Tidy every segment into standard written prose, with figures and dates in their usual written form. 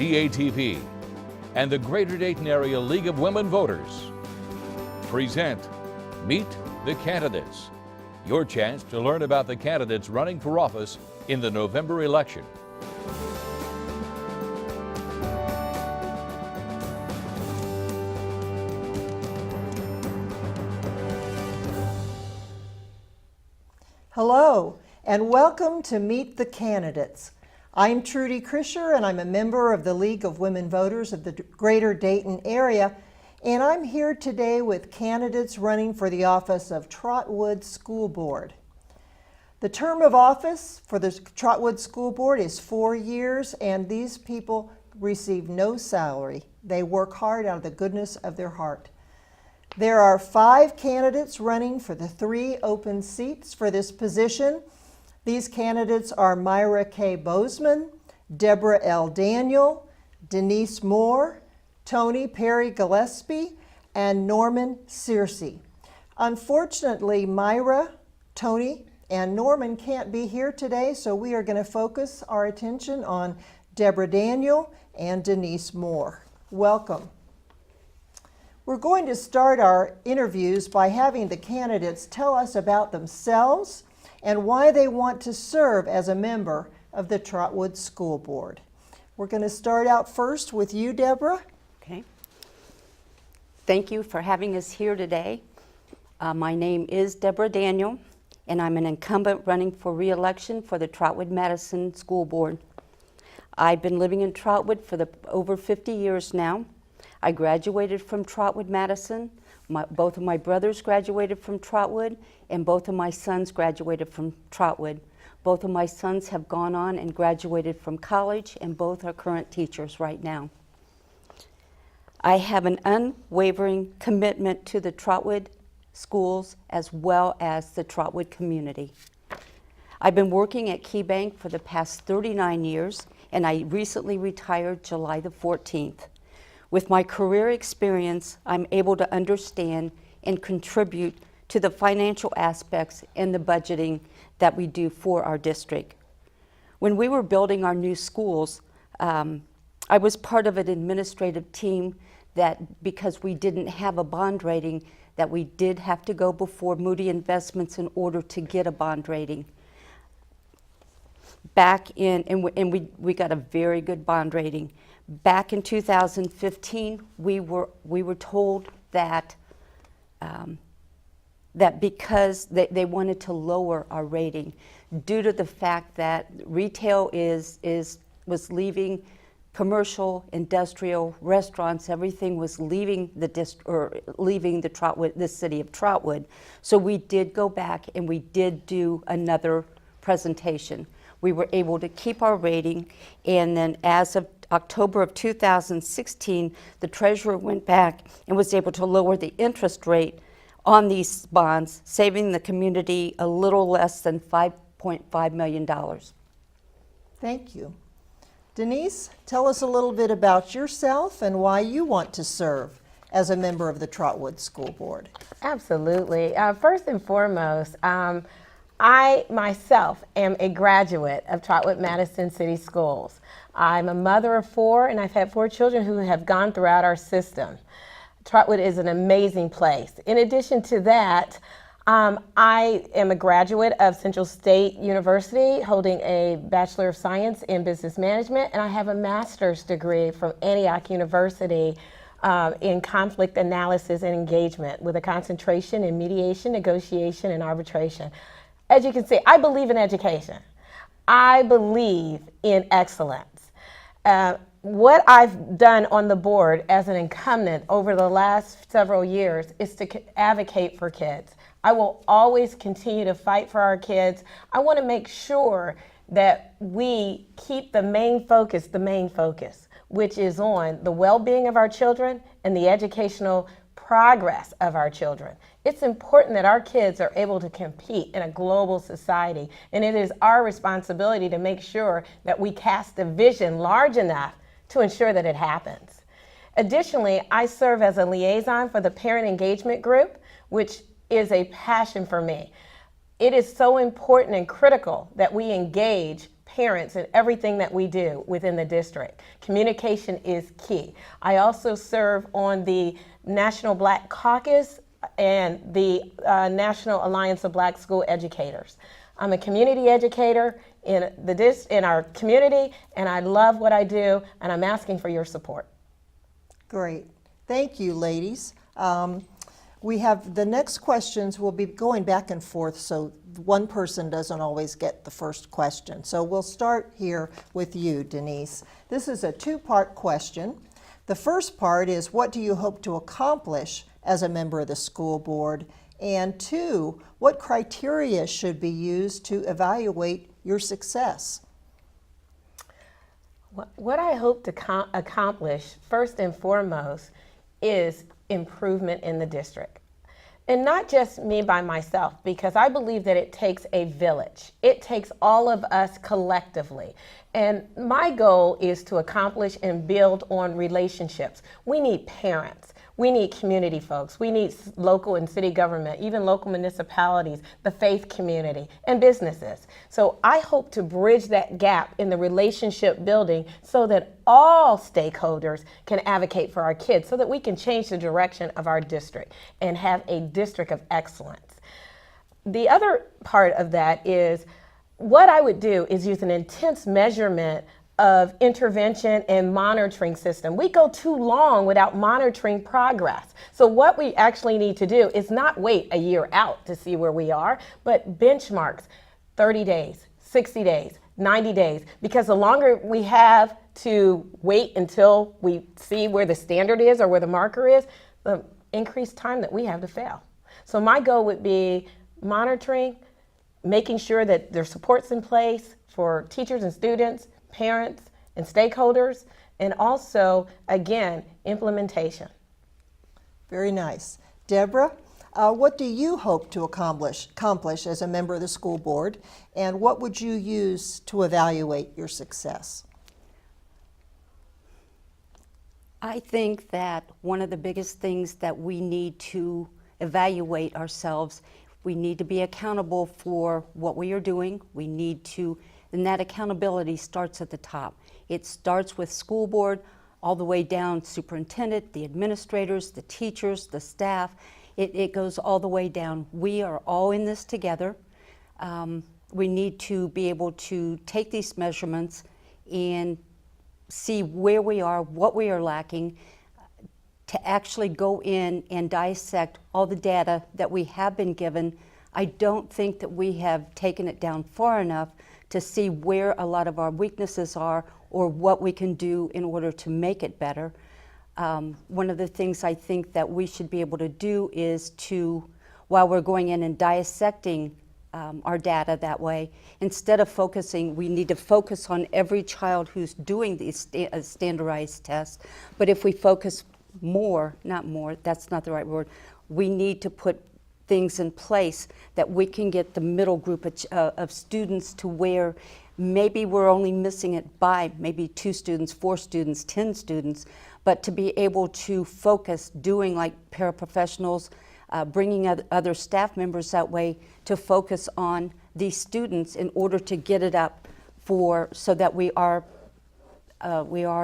DATV, and the Greater Dayton Area League of Women Voters present Meet the Candidates, your chance to learn about the candidates running for office in the November election. Hello, and welcome to Meet the Candidates. I'm Trudy Krischer, and I'm a member of the League of Women Voters of the Greater Dayton area, and I'm here today with candidates running for the office of Trotwood School Board. The term of office for the Trotwood School Board is 4 years, and these people receive no salary. They work hard out of the goodness of their heart. There are 5 candidates running for the 3 open seats for this position. These candidates are Myra K. Bozeman, Deborah L. Daniel, Denise Moore, Tony Perry Gillespie, and Norman Searcy. Unfortunately, Myra, Tony, and Norman can't be here today, so we are going to focus our attention on Deborah Daniel and Denise Moore. Welcome. We're going to start our interviews by having the candidates tell us about themselves and why they want to serve as a member of the Trotwood School Board. We're going to start out first with you, Deborah. Okay. Thank you for having us here today. My name is Deborah Daniel, and I'm an incumbent running for re-election for the Trotwood Madison School Board. I've been living in Trotwood for over 50 years now. I graduated from Trotwood Madison. Both of my brothers graduated from Trotwood, and both of my sons graduated from Trotwood. Both of my sons have gone on and graduated from college, and both are current teachers right now. I have an unwavering commitment to the Trotwood schools as well as the Trotwood community. I've been working at Key Bank for the past 39 years, and I recently retired July the 14th. With my career experience, I'm able to understand and contribute to the financial aspects and the budgeting that we do for our district. When we were building our new schools, I was part of an administrative team that, because we didn't have a bond rating, that we did have to go before Moody Investments in order to get a bond rating. We got a very good bond rating. Back in 2015, we were told that because they wanted to lower our rating due to the fact that retail was leaving, commercial, industrial, restaurants, everything was leaving the Trotwood, the city of Trotwood. So we did go back and we did do another presentation. We were able to keep our rating, and then as of October of 2016, the treasurer went back and was able to lower the interest rate on these bonds, saving the community a little less than $5.5 million. Thank you. Denise, tell us a little bit about yourself and why you want to serve as a member of the Trotwood School Board. Absolutely. First and foremost, I myself am a graduate of Trotwood Madison City Schools. I'm a mother of 4, and I've had 4 children who have gone throughout our system. Trotwood is an amazing place. In addition to that, I am a graduate of Central State University, holding a Bachelor of Science in Business Management, and I have a master's degree from Antioch University in conflict analysis and engagement with a concentration in mediation, negotiation, and arbitration. As you can see, I believe in education. I believe in excellence. What I've done on the board as an incumbent over the last several years is to advocate for kids. I will always continue to fight for our kids. I want to make sure that we keep the main focus, which is on the well-being of our children and the educational progress of our children. It's important that our kids are able to compete in a global society, and it is our responsibility to make sure that we cast a vision large enough to ensure that it happens. Additionally, I serve as a liaison for the Parent Engagement Group, which is a passion for me. It is so important and critical that we engage parents in everything that we do within the district. Communication is key. I also serve on the National Black Caucus and the National Alliance of Black School Educators. I'm a community educator in our community, and I love what I do, and I'm asking for your support. Great. Thank you, ladies. We have the next questions. We'll be going back and forth, so one person doesn't always get the first question. So we'll start here with you, Denise. This is a two-part question. The first part is, what do you hope to accomplish as a member of the school board? And two, what criteria should be used to evaluate your success? What I hope to accomplish, first and foremost, is improvement in the district. And not just me by myself, because I believe that it takes a village. It takes all of us collectively. And my goal is to accomplish and build on relationships. We need parents. We need community folks. We need local and city government, even local municipalities, the faith community, and businesses. So I hope to bridge that gap in the relationship building so that all stakeholders can advocate for our kids, so that we can change the direction of our district and have a district of excellence. The other part of that is, what I would do is use an intense measurement of intervention and monitoring system. We go too long without monitoring progress. So what we actually need to do is not wait a year out to see where we are, but benchmarks, 30 days, 60 days, 90 days, because the longer we have to wait until we see where the standard is or where the marker is, the increased time that we have to fail. So my goal would be monitoring, making sure that there's supports in place for teachers and students, parents and stakeholders, and also, again, implementation. Very nice. Deborah, what do you hope to accomplish as a member of the school board, and what would you use to evaluate your success? I think that one of the biggest things that we need to evaluate ourselves, we need to be accountable for what we are doing. We need to, and that accountability starts at the top. It starts with school board, all the way down superintendent, the administrators, the teachers, the staff. It goes all the way down. We are all in this together. We need to be able to take these measurements and see where we are, what we are lacking, to actually go in and dissect all the data that we have been given. I don't think that we have taken it down far enough to see where a lot of our weaknesses are or what we can do in order to make it better. One of the things I think that we should be able to do is to, while we're going in and dissecting our data that way, instead of focusing, we need to focus on every child who's doing these standardized tests. But if we focus more, not more, that's not the right word, we need to put things in place that we can get the middle group of students to where maybe we're only missing it by maybe 2 students, 4 students, 10 students, but to be able to focus doing like paraprofessionals, bringing other staff members that way to focus on these students in order to get it up so that we are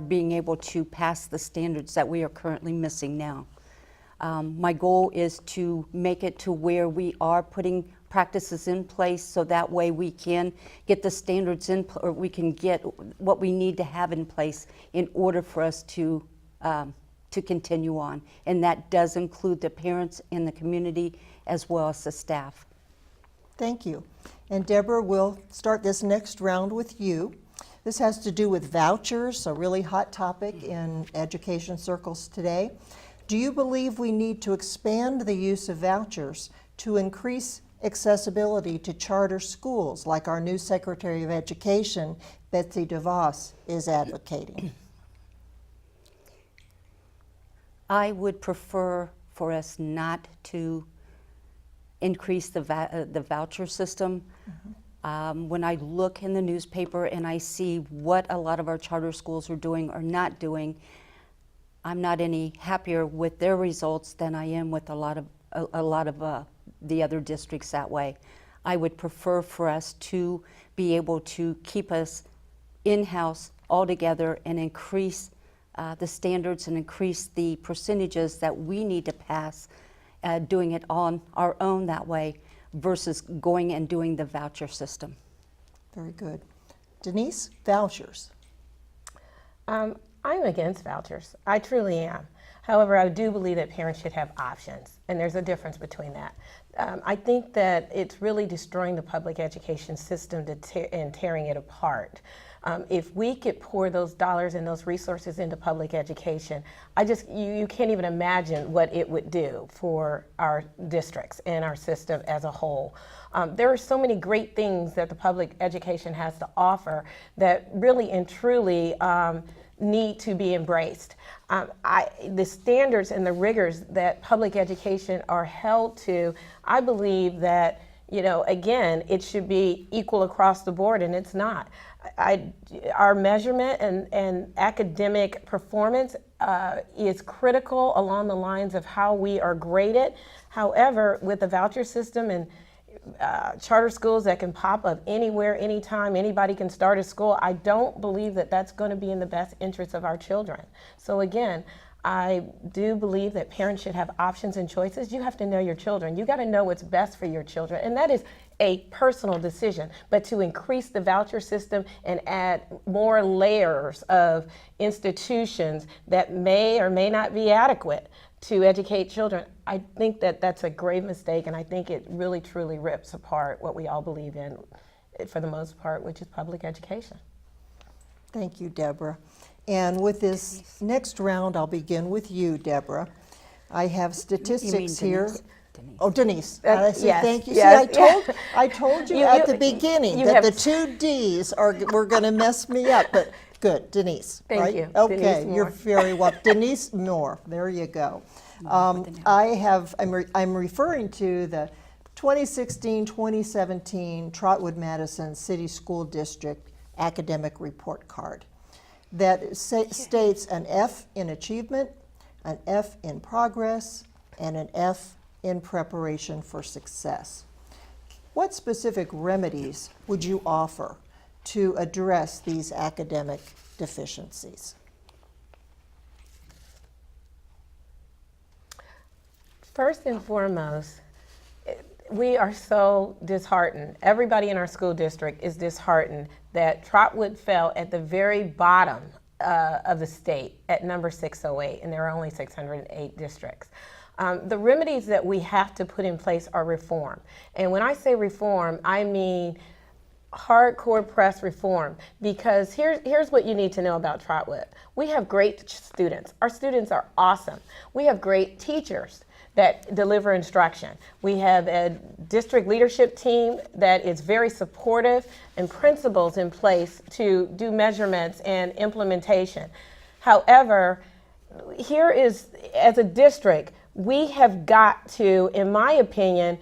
being able to pass the standards that we are currently missing now. My goal is to make it to where we are putting practices in place so that way we can get the standards in, or we can get what we need to have in place in order for us to continue on. And that does include the parents and the community as well as the staff. Thank you. And Deborah, we'll start this next round with you. This has to do with vouchers, a really hot topic in education circles today. Do you believe we need to expand the use of vouchers to increase accessibility to charter schools like our new Secretary of Education, Betsy DeVos, is advocating? I would prefer for us not to increase the voucher system. When I look in the newspaper and I see what a lot of our charter schools are doing or not doing, I'm not any happier with their results than I am with a lot of the other districts that way. I would prefer for us to be able to keep us in-house all together and increase the standards and increase the percentages that we need to pass, doing it on our own that way versus going and doing the voucher system. Very good. Denise, vouchers. I'm against vouchers. I truly am. However, I do believe that parents should have options, and there's a difference between that. I think that it's really destroying the public education system and tearing it apart. If we could pour those dollars and those resources into public education, you can't even imagine what it would do for our districts and our system as a whole. There are so many great things that the public education has to offer that really and truly need to be embraced. The standards and the rigors that public education are held to, I believe that, again, it should be equal across the board, and it's not. Our measurement and academic performance is critical along the lines of how we are graded. However, with the voucher system and charter schools that can pop up anywhere, anytime, anybody can start a school, I don't believe that that's going to be in the best interest of our children. So again, I do believe that parents should have options and choices. You have to know your children. You got to know what's best for your children, and that is a personal decision. But to increase the voucher system and add more layers of institutions that may or may not be adequate to educate children, I think that that's a grave mistake, and I think it really truly rips apart what we all believe in for the most part, which is public education. Thank you, Deborah. And with this next round, I'll begin with you, Deborah. I have statistics here. Denise. Oh, Denise. Yes, thank you. yes, See, I told you at the beginning that the two D's were going to mess me up, but good, Denise. Thank right? you. Okay, Denise Moore. you're very welcome. Denise Moore. There you go. I'm referring to the 2016-2017 Trotwood Madison City School District Academic Report Card that states an F in achievement, an F in progress, and an F in preparation for success. What specific remedies would you offer to address these academic deficiencies? First and foremost, we are so disheartened. Everybody in our school district is disheartened that Trotwood fell at the very bottom of the state at number 608, and there are only 608 districts. The remedies that we have to put in place are reform. And when I say reform, I mean hardcore press reform, because here's what you need to know about Trotwood. We have great students. Our students are awesome. We have great teachers that deliver instruction. We have a district leadership team that is very supportive and principals in place to do measurements and implementation. However, here is, as a district, we have got to, in my opinion,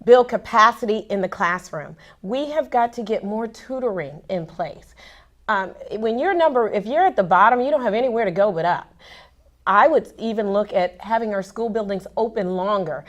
build capacity in the classroom. We have got to get more tutoring in place. If you're at the bottom, you don't have anywhere to go but up. I would even look at having our school buildings open longer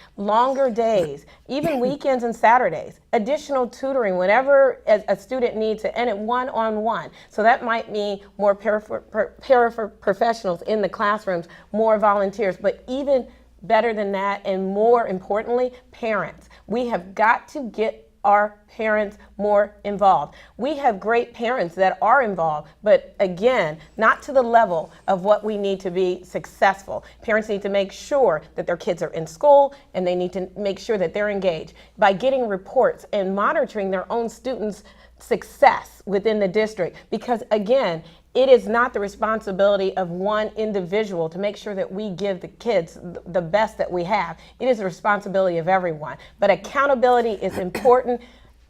days, even weekends and Saturdays, additional tutoring whenever a student needs it, and at one-on-one. So that might mean more paraprofessionals in the classrooms, more volunteers, but even better than that, and more importantly, parents. We have got to get our parents more involved. We have great parents that are involved, but again, not to the level of what we need to be successful. Parents need to make sure that their kids are in school, and they need to make sure that they're engaged by getting reports and monitoring their own students' success within the district, because again, it is not the responsibility of one individual to make sure that we give the kids the best that we have. It is the responsibility of everyone. But accountability is important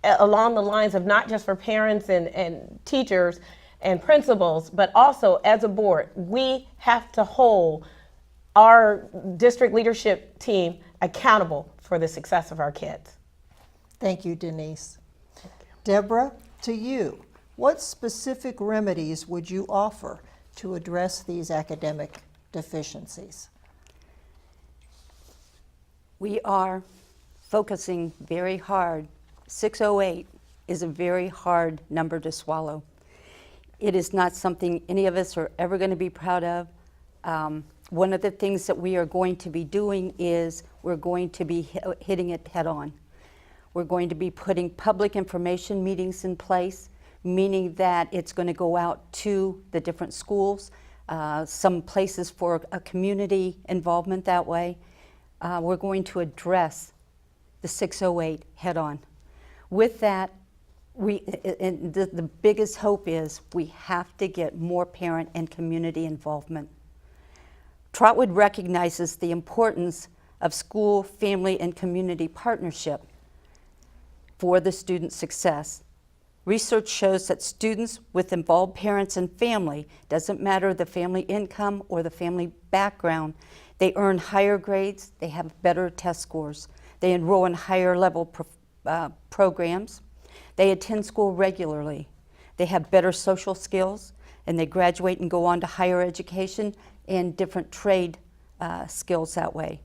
along the lines of not just for parents and teachers and principals, but also as a board. We have to hold our district leadership team accountable for the success of our kids. Thank you, Denise. Deborah, to you. What specific remedies would you offer to address these academic deficiencies? We are focusing very hard 608 is a very hard number to swallow. It is not something any of us are ever going to be proud of. One of the things that we are going to be doing is we're going to be hitting it head on. We're going to be putting public information meetings in place, meaning that it's going to go out to the different schools, some places for a community involvement that way. We're going to address the 608 head on. With that, the biggest hope is we have to get more parent and community involvement. Trotwood recognizes the importance of school, family, and community partnership for the student success. Research shows that students with involved parents and family, doesn't matter the family income or the family background, they earn higher grades, they have better test scores, they enroll in higher level programs, they attend school regularly, they have better social skills, and they graduate and go on to higher education and different trade skills that way.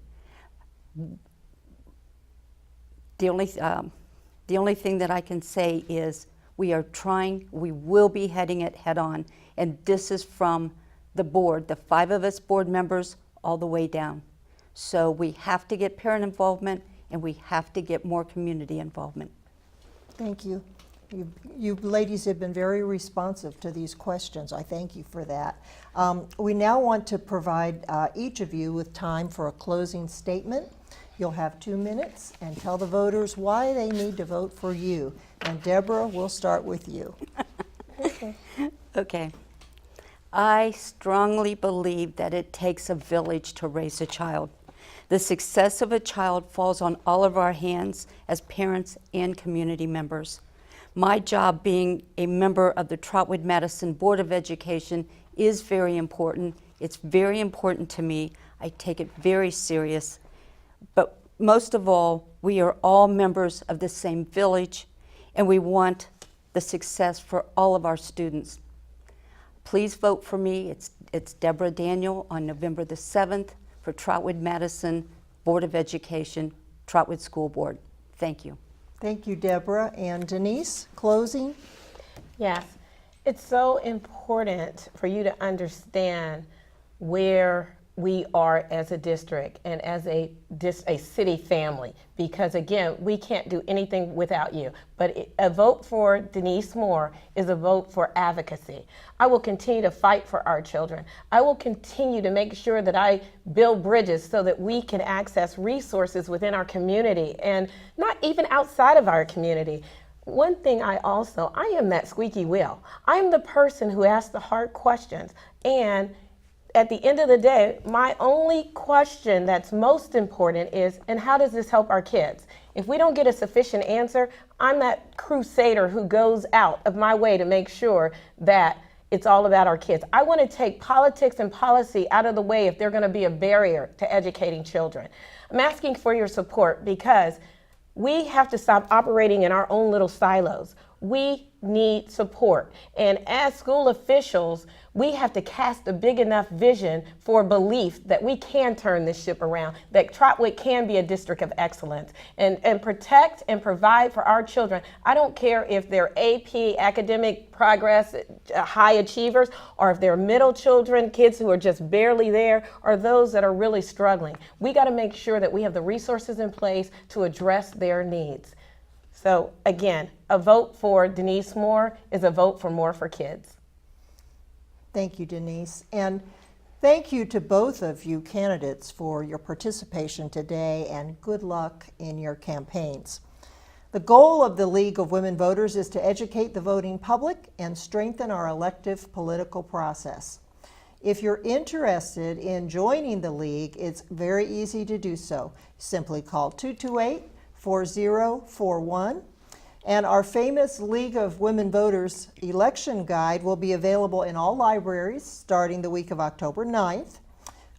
The only thing that I can say is we are trying, we will be heading it head on, and this is from the board, the 5 of us board members, all the way down. So we have to get parent involvement and we have to get more community involvement. Thank you. You ladies have been very responsive to these questions. I thank you for that. We now want to provide each of you with time for a closing statement. You'll have 2 minutes and tell the voters why they need to vote for you. And Deborah, we'll start with you. Okay. I strongly believe that it takes a village to raise a child. The success of a child falls on all of our hands as parents and community members. My job being a member of the Trotwood Madison Board of Education is very important. It's very important to me. I take it very serious. But most of all, we are all members of the same village, and we want the success for all of our students. Please vote for me. It's Deborah Daniel on November the 7th for Trotwood Madison Board of Education, Trotwood School Board. Thank you. Thank you, Deborah. And Denise, closing? Yes, it's so important for you to understand where we are as a district and as a city family, because again, we can't do anything without you. But a vote for Denise Moore is a vote for advocacy. I will continue to fight for our children. I will continue to make sure that I build bridges so that we can access resources within our community and not even outside of our community. One thing I am that squeaky wheel. I'm the person who asks the hard questions, and at the end of the day, my only question that's most important is, and how does this help our kids? If we don't get a sufficient answer, I'm that crusader who goes out of my way to make sure that it's all about our kids. I want to take politics and policy out of the way if they're going to be a barrier to educating children. I'm asking for your support because we have to stop operating in our own little silos. We need support. And as school officials, we have to cast a big enough vision for belief that we can turn this ship around, that Trotwood can be a district of excellence and protect and provide for our children. I don't care if they're AP, academic progress, high achievers, or if they're middle children, kids who are just barely there, or those that are really struggling. We got to make sure that we have the resources in place to address their needs. So again, a vote for Denise Moore is a vote for more for kids. Thank you, Denise. And thank you to both of you candidates for your participation today, and good luck in your campaigns. The goal of the League of Women Voters is to educate the voting public and strengthen our elective political process. If you're interested in joining the League, it's very easy to do so. Simply call 228-4041. And our famous League of Women Voters election guide will be available in all libraries starting the week of October 9th.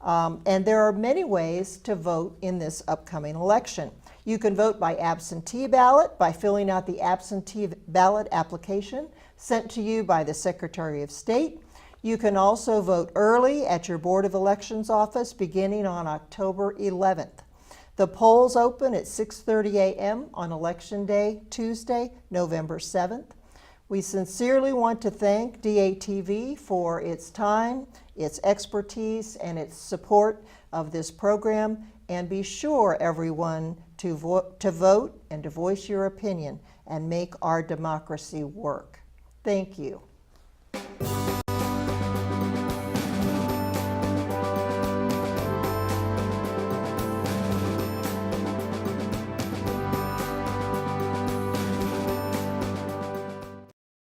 And there are many ways to vote in this upcoming election. You can vote by absentee ballot by filling out the absentee ballot application sent to you by the Secretary of State. You can also vote early at your Board of Elections office beginning on October 11th. The polls open at 6:30 a.m. on Election Day, Tuesday, November 7th. We sincerely want to thank DATV for its time, its expertise, and its support of this program. And be sure, everyone, to vote and to voice your opinion and make our democracy work. Thank you.